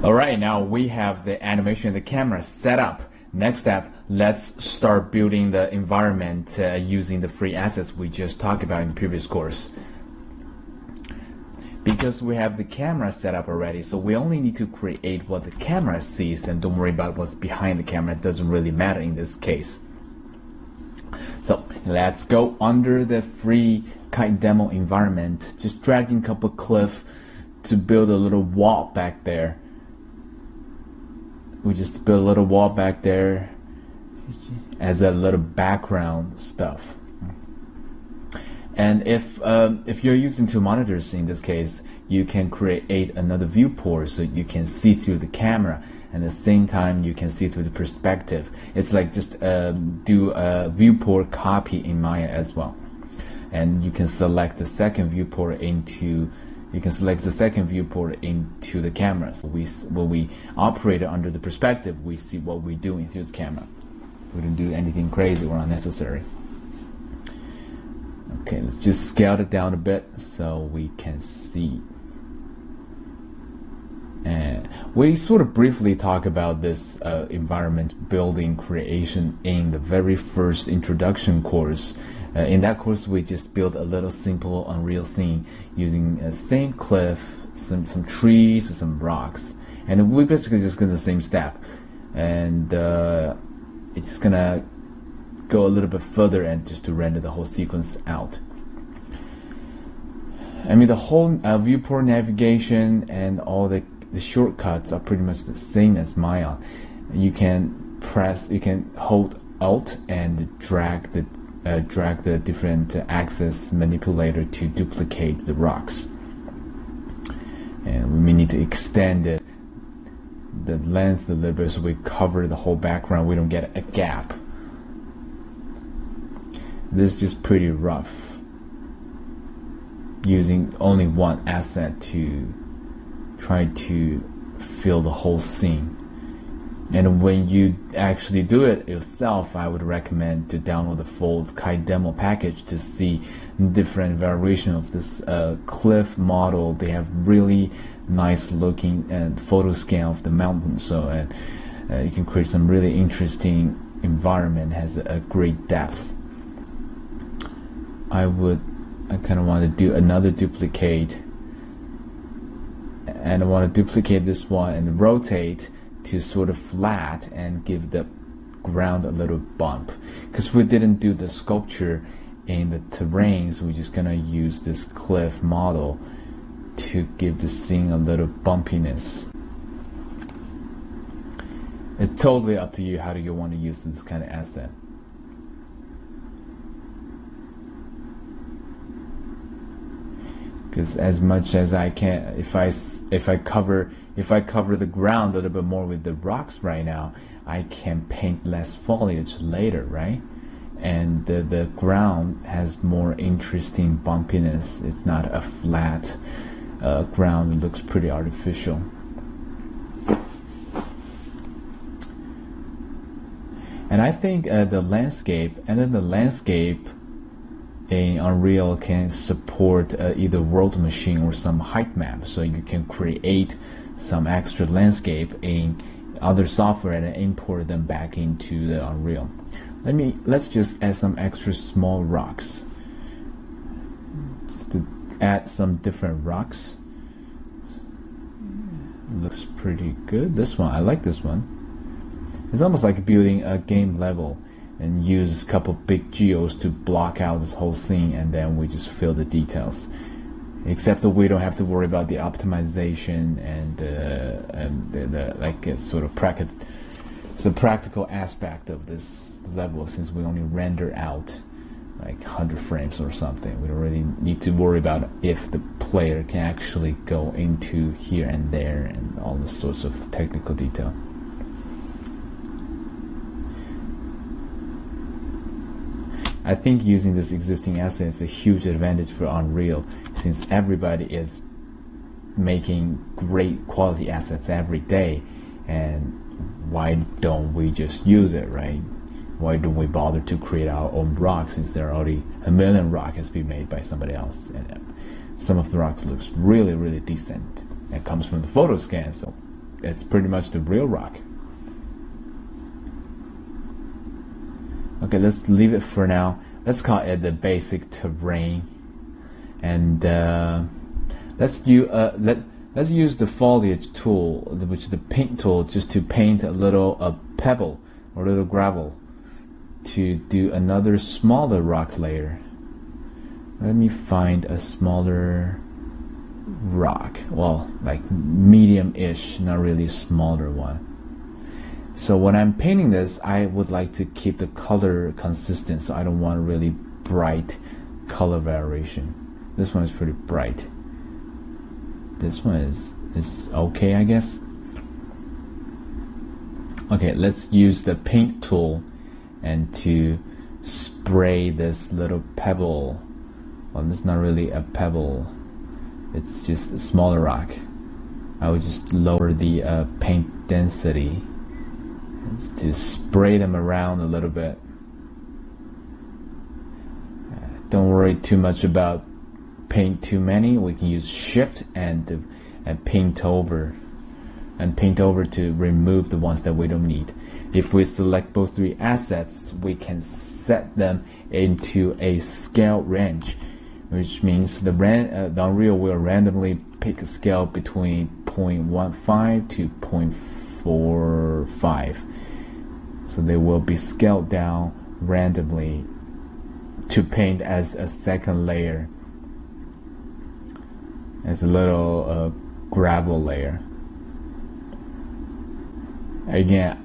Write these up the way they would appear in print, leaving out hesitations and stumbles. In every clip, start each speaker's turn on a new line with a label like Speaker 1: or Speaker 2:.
Speaker 1: Alright, now we have the animation of the camera set up. Next step, let's start building the environment using the free assets we just talked about in the previous course. Because we have the camera set up already, so we only need to create what the camera sees, and don't worry about what's behind the camera. It doesn't really matter in this case. So let's go under the free kite demo environment, just dragging a couple cliff to build a little wall back there. We just build a little wall back there as a little background stuff. And if you're using two monitors in this case, you can create another viewport so you can see through the camera, and at the same time you can see through the perspective. It's like just do a viewport copy in Maya as well. And you can select the second viewport into the camera. So when we operate under the perspective, we see what we're doing through the camera. We don't do anything crazy or unnecessary. Okay, let's just scale it down a bit so we can see. And we sort of briefly talk about this environment building creation in the very first introduction course. In that course, we just built a little simple Unreal scene using a same cliff, some trees, some rocks, and we basically just go the same step. And it's gonna go a little bit further and just to render the whole sequence out. I mean, the whole viewport navigation and all the shortcuts are pretty much the same as Maya. You can hold Alt and drag the different axis manipulator to duplicate the rocks. And we need to extend the length a little bit so we cover the whole background. We don't get a gap. This is just pretty rough, using only one asset to try to fill the whole scene. And when you actually do it yourself, I would recommend to download the full kite demo package to see different variation of this cliff model. They have really nice looking and photo scan of the mountain, so you can create some really interesting environment. Has a great depth. I kind of want to do another duplicate, and I want to duplicate this one and rotate to sort of flat and give the ground a little bump. Because we didn't do the sculpture in the terrains, we're just gonna use this cliff model to give the scene a little bumpiness. It's totally up to you how do you want to use this kind of asset. Because as much as I can, if I cover the ground a little bit more with the rocks right now, I can paint less foliage later, right? And the ground has more interesting bumpiness. It's not a flat ground. It looks pretty artificial. And I think the landscape in Unreal can support either world machine or some height map, so you can create some extra landscape in other software and import them back into the Unreal. Let's just add some extra small rocks, just to add some different rocks. Looks pretty good. This one, I like this one. It's almost like building a game level and use a couple big geos to block out this whole scene, and then we just fill the details. Except that we don't have to worry about the optimization and the like sort of practical aspect of this level, since we only render out like 100 frames or something. We don't really need to worry about if the player can actually go into here and there and all this sorts of technical detail. I think using this existing asset is a huge advantage for Unreal, since everybody is making great quality assets every day, and why don't we just use it, right? Why don't we bother to create our own rocks, since there are already a million rocks has been made by somebody else, and some of the rocks looks really decent. It comes from the photo scan, so it's pretty much the real rock. Okay, let's leave it for now. Let's call it the basic terrain, and let's use the foliage tool, which is the paint tool, just to paint a little pebble or a little gravel to do another smaller rock layer. Let me find a smaller rock, well, like medium-ish, not really a smaller one. So when I'm painting this, I would like to keep the color consistent, so I don't want really bright color variation. This one is pretty bright. This one is okay, I guess. Okay, let's use the paint tool and to spray this little pebble. Well, this is not really a pebble, it's just a smaller rock. I would just lower the paint density to spray them around a little bit. Don't worry too much about paint too many. We can use shift and paint over to remove the ones that we don't need. If we select both three assets, we can set them into a scale range, which means the Unreal will randomly pick a scale between 0.15 to 0.45. So they will be scaled down randomly to paint as a second layer, as a little gravel layer. Again,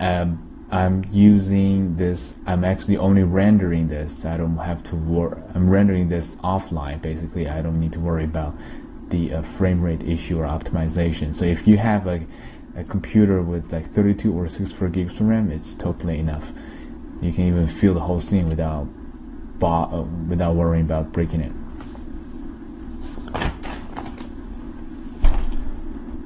Speaker 1: I'm using this, I'm actually only rendering this. I don't have to worry, I'm rendering this offline basically. I don't need to worry about the frame rate issue or optimization. So if you have a computer with like 32 or 64 gigs of RAM, it's totally enough. You can even feel the whole scene without worrying about breaking it.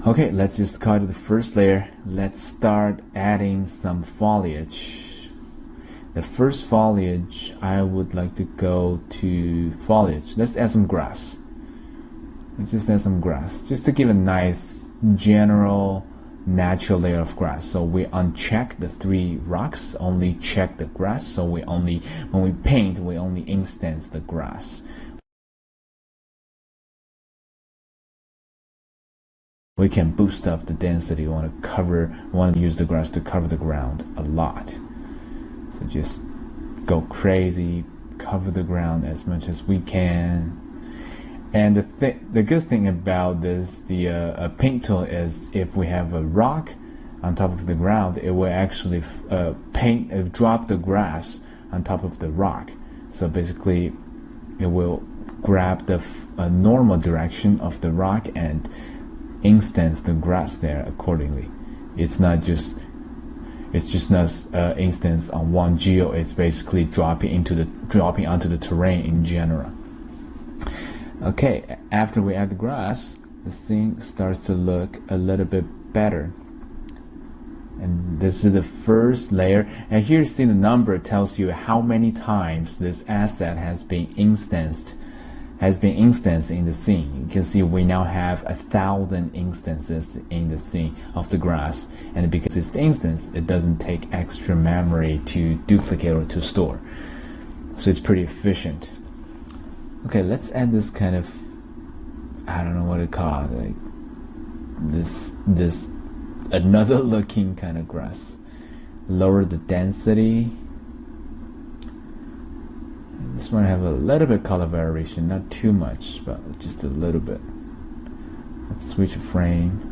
Speaker 1: Okay, let's just cut to the first layer. Let's start adding some foliage. The first foliage, I would like to go to foliage. Let's add some grass. Let's just add some grass, just to give a nice general natural layer of grass. So we uncheck the three rocks, only check the grass. So we only, when we paint, we only instance the grass. We can boost up the density. We want to use the grass to cover the ground a lot. So just go crazy, cover the ground as much as we can. And the good thing about this, the paint tool, is if we have a rock on top of the ground, it will actually drop the grass on top of the rock. So basically, it will grab the normal direction of the rock and instance the grass there accordingly. It's just not instance on one geo. It's basically dropping onto the terrain in general. Okay, after we add the grass, the thing starts to look a little bit better. And this is the first layer. And here you see the number tells you how many times this asset has been instanced in the scene. You can see we now have 1,000 instances in the scene of the grass. And because it's the instance, it doesn't take extra memory to duplicate or to store. So it's pretty efficient. Okay, let's add this kind of, I don't know what to call it, like this another looking kind of grass. Lower the density. This one have a little bit color variation, not too much, but just a little bit. Let's switch frame.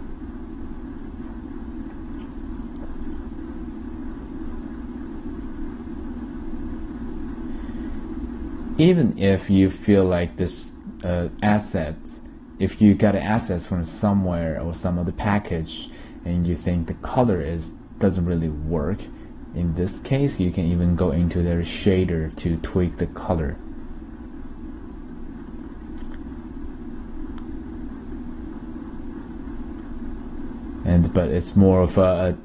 Speaker 1: Even if you feel like this if you got assets from somewhere or some other package and you think the color doesn't really work, in this case you can even go into their shader to tweak the color. But it's more of a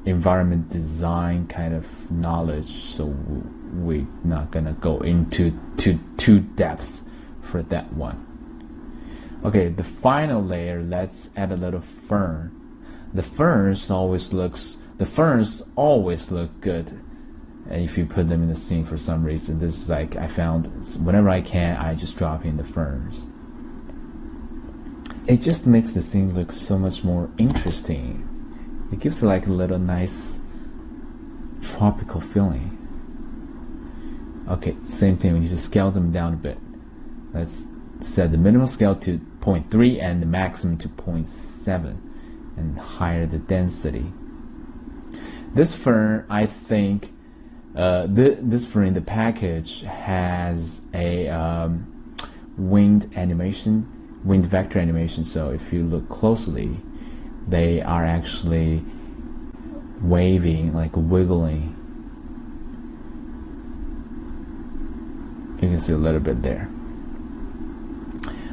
Speaker 1: environment design kind of knowledge, so we're not gonna go into too depth for that one. Okay, the final layer, let's add a little fern. The ferns always look good if you put them in the scene for some reason. This is like I found whenever I can, I just drop in the ferns. It just makes the scene look so much more interesting. It gives it like a little nice tropical feeling. Okay, same thing, we need to scale them down a bit. Let's set the minimum scale to 0.3 and the maximum to 0.7 and higher the density. This fern, I think, this fern in the package has a wind vector animation, so if you look closely, they are actually waving, like wiggling. You can see a little bit there.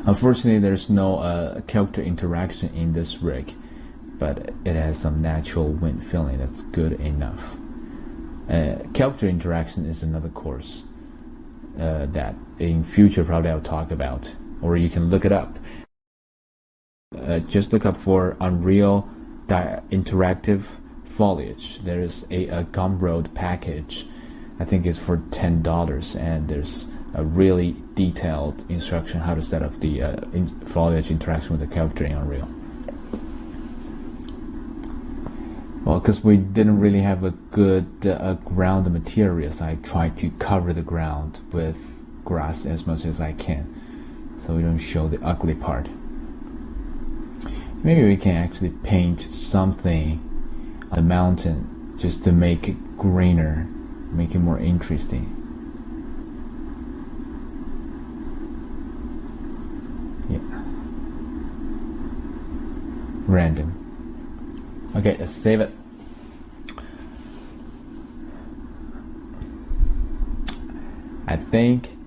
Speaker 1: Unfortunately, there's no character interaction in this rig, but it has some natural wind feeling. That's good enough. Character interaction is another course that in future probably I'll talk about, or you can look it up. Just look up for Unreal Interactive Foliage. There is a Gumroad package. I think it's for $10, and there's a really detailed instruction how to set up the foliage interaction with the character in Unreal. Well, because we didn't really have a good ground materials, I tried to cover the ground with grass as much as I can, so we don't show the ugly part. Maybe we can actually paint something on the mountain just to make it greener, make it more interesting. Yeah. Random. Okay, let's save it. I think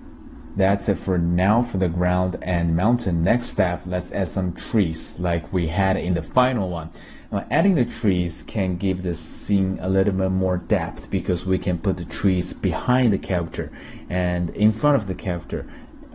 Speaker 1: that's it for now for the ground and mountain. Next step, let's add some trees like we had in the final one. Now, adding the trees can give the scene a little bit more depth because we can put the trees behind the character and in front of the character,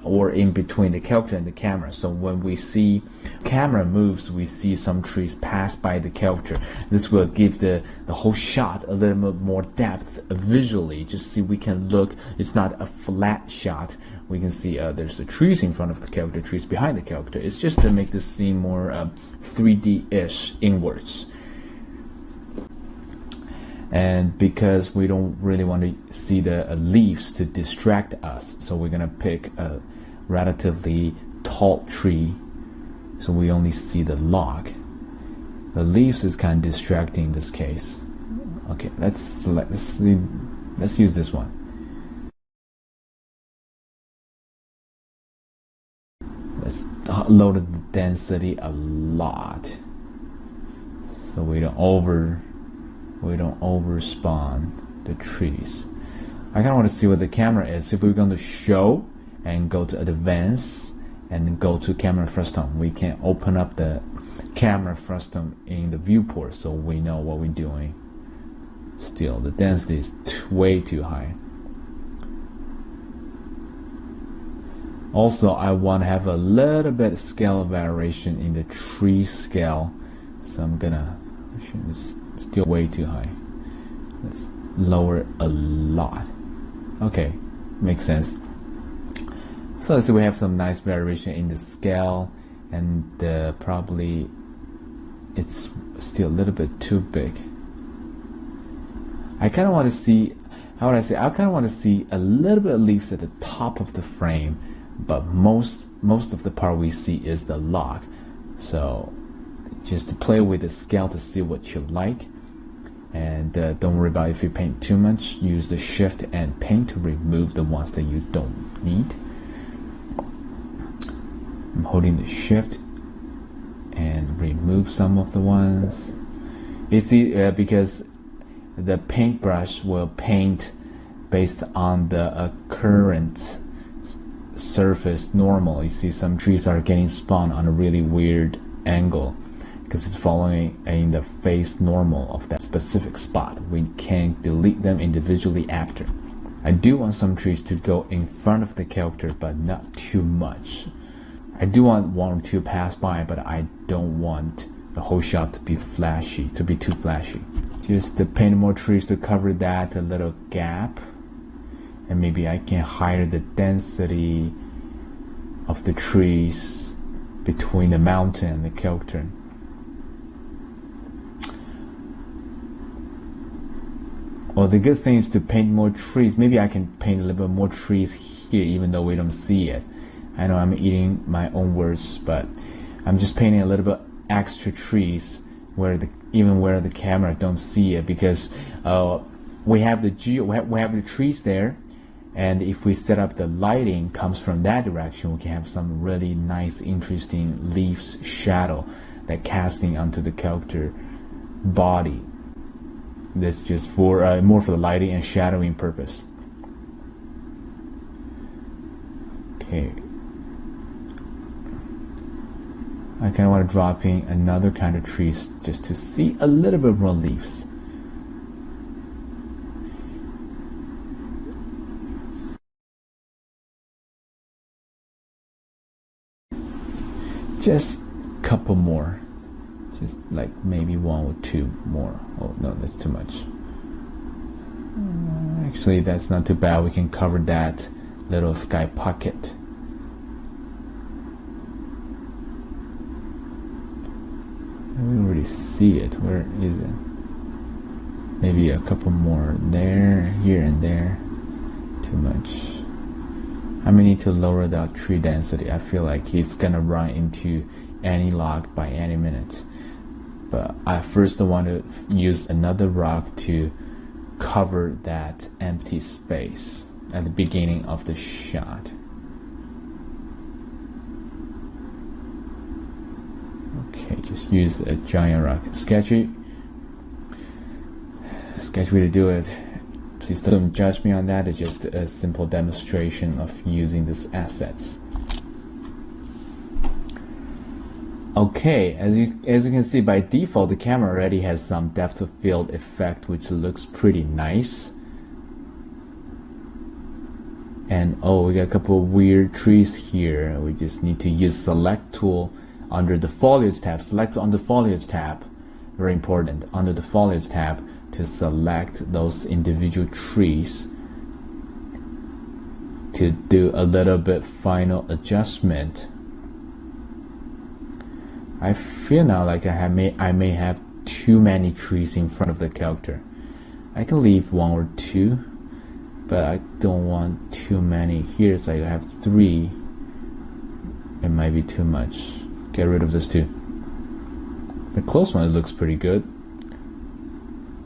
Speaker 1: or in between the character and the camera. So when we see camera moves, we see some trees pass by the character. This will give the whole shot a little bit more depth visually. Just see, we can look, it's not a flat shot. We can see there's the trees in front of the character, trees behind the character. It's just to make the scene more 3D-ish inwards. And because we don't really want to see the leaves to distract us, so we're gonna pick a relatively tall tree, so we only see the log. The leaves is kind of distracting in this case. Okay, let's use this one. Let's lower the density a lot, so we don't overspawn the trees. I kind of want to see what the camera is. If we're going to show and go to advance and go to camera frustum, we can open up the camera frustum in the viewport so we know what we're doing. Still, the density is way too high. Also, I want to have a little bit of scale variation in the tree scale, so I'm gonna, it's still way too high. Let's lower it a lot. Okay, makes sense. So let's see, we have some nice variation in the scale, and probably it's still a little bit too big. I kind of want to see, how would I say, I kind of want to see a little bit of leaves at the top of the frame, but most of the part we see is the log. So just to play with the scale to see what you like. And don't worry about if you paint too much. Use the shift and paint to remove the ones that you don't need. I'm holding the shift and remove some of the ones. You see, because the paintbrush will paint based on the current surface normal. You see some trees are getting spawned on a really weird angle because it's following in the face normal of that specific spot. We can delete them individually after. I do want some trees to go in front of the character, but not too much. I do want one or two pass by, but I don't want the whole shot to be flashy, to be too flashy. Just to paint more trees to cover that a little gap, and maybe I can higher the density of the trees between the mountain and the character. Well, the good thing is to paint more trees. Maybe I can paint a little bit more trees here, even though we don't see it. I know I'm eating my own words, but I'm just painting a little bit extra trees where the camera don't see it, because we have the trees there, and if we set up the lighting comes from that direction, we can have some really nice, interesting leaves shadow that casting onto the character body. That's just for more for the lighting and shadowing purpose. Okay. I kind of want to drop in another kind of trees just to see a little bit more leaves. Just a couple more. Just like maybe one or two more. Oh no, that's too much. Actually, that's not too bad. We can cover that little sky pocket. I don't really see it. Where is it? Maybe a couple more there, here and there. Too much. I may need to lower that tree density. I feel like he's gonna run into any log by any minute. But I first want to use another rock to cover that empty space at the beginning of the shot. Okay, just use a giant rock. Sketchy way to do it. Please don't judge me on that. It's just a simple demonstration of using these assets. Okay, as you can see, by default the camera already has some depth of field effect, which looks pretty nice. And oh, we got a couple of weird trees here. We just need to use select tool under the foliage tab. Select on the foliage tab, very important, under the foliage tab to select those individual trees to do a little bit final adjustment. I feel now like I may have too many trees in front of the character. I can leave one or two, but I don't want too many. Here it's like I have 3. It might be too much. Get rid of this 2. The close one looks pretty good.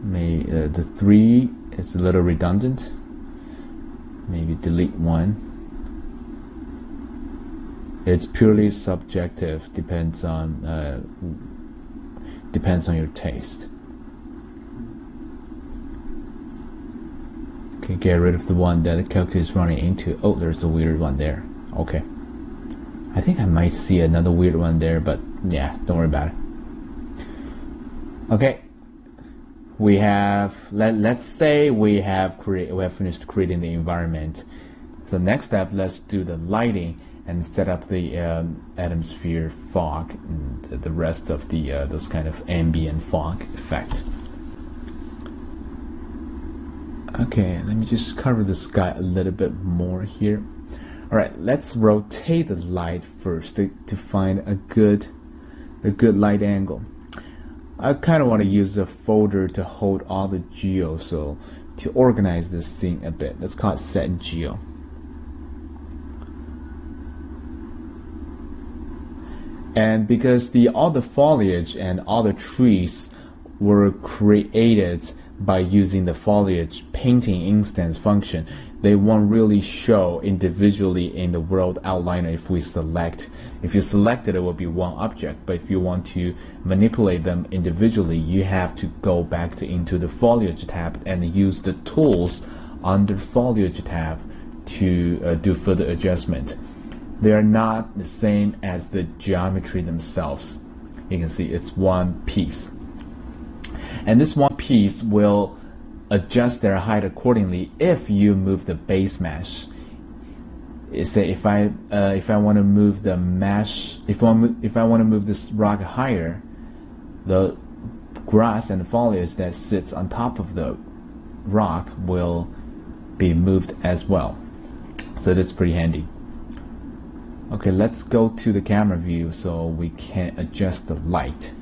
Speaker 1: Maybe the 3 is a little redundant. Maybe delete 1. It's purely subjective, depends on your taste. Okay, get rid of the one that the character is running into. Oh, there's a weird one there. Okay. I think I might see another weird one there, but yeah, don't worry about it. Okay. We have let's say we have finished creating the environment. So next step, let's do the lighting and set up the atmosphere fog and the rest of the those kind of ambient fog effect. Okay, let me just cover the sky a little bit more here. All right, let's rotate the light first to find a good light angle. I kind of want to use a folder to hold all the geo, so to organize this thing a bit, let's call it set geo. And because all the foliage and all the trees were created by using the foliage painting instance function, they won't really show individually in the world outliner if you select it, it will be one object. But if you want to manipulate them individually, you have to go back into the foliage tab and use the tools under foliage tab to do further adjustment. They are not the same as the geometry themselves. You can see it's one piece. And this one piece will adjust their height accordingly if you move the base mesh. Say if I want to move the mesh, if I want to move this rock higher, the grass and foliage that sits on top of the rock will be moved as well. So that's pretty handy. Okay, let's go to the camera view so we can adjust the light.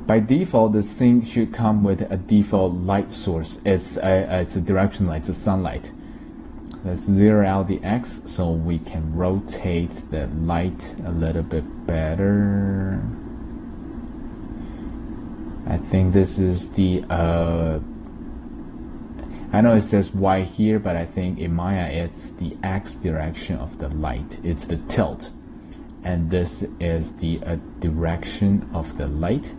Speaker 1: By default, the scene should come with a default light source. It's a direction light, it's a sunlight. Let's zero out the X so we can rotate the light a little bit better. I think this is the I know it says Y here, but I think in Maya it's the X direction of the light. It's the tilt, and this is the direction of the light.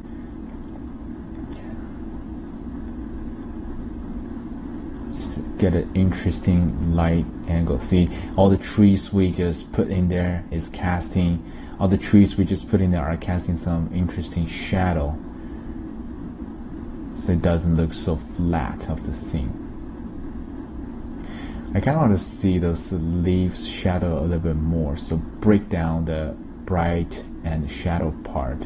Speaker 1: Just get an interesting light angle. See, all the trees we just put in there is casting. All the trees we just put in there are casting some interesting shadow, so it doesn't look so flat of the scene. I kind of want to see those leaves shadow a little bit more, so break down the bright and shadow part.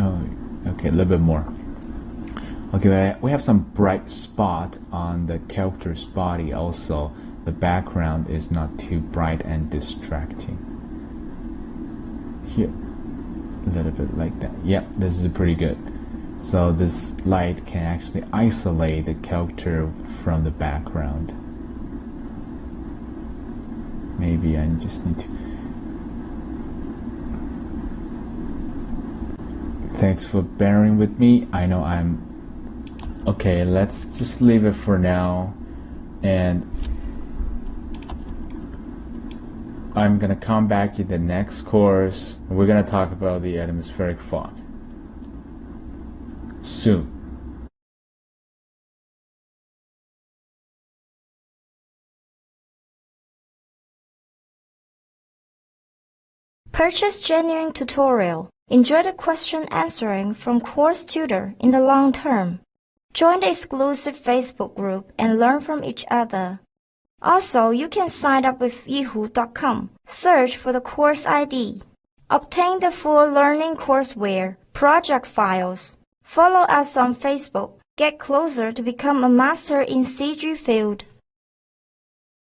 Speaker 1: Oh, okay, a little bit more. Okay, we have some bright spot on the character's body also. The background is not too bright and distracting. Here, a little bit like that. Yep, this is pretty good. So this light can actually isolate the character from the background. Maybe I just need to... Thanks for bearing with me. I know I'm... Okay, let's just leave it for now. And I'm gonna come back in the next course. We're gonna talk about the atmospheric fog soon.
Speaker 2: Purchase genuine tutorial. Enjoy the question answering from course tutor in the long term. Join the exclusive Facebook group and learn from each other. Also, you can sign up with Yihu.com. Search for the course ID. Obtain the full learning courseware, project files. Follow us on Facebook. Get closer to become a master in CG field.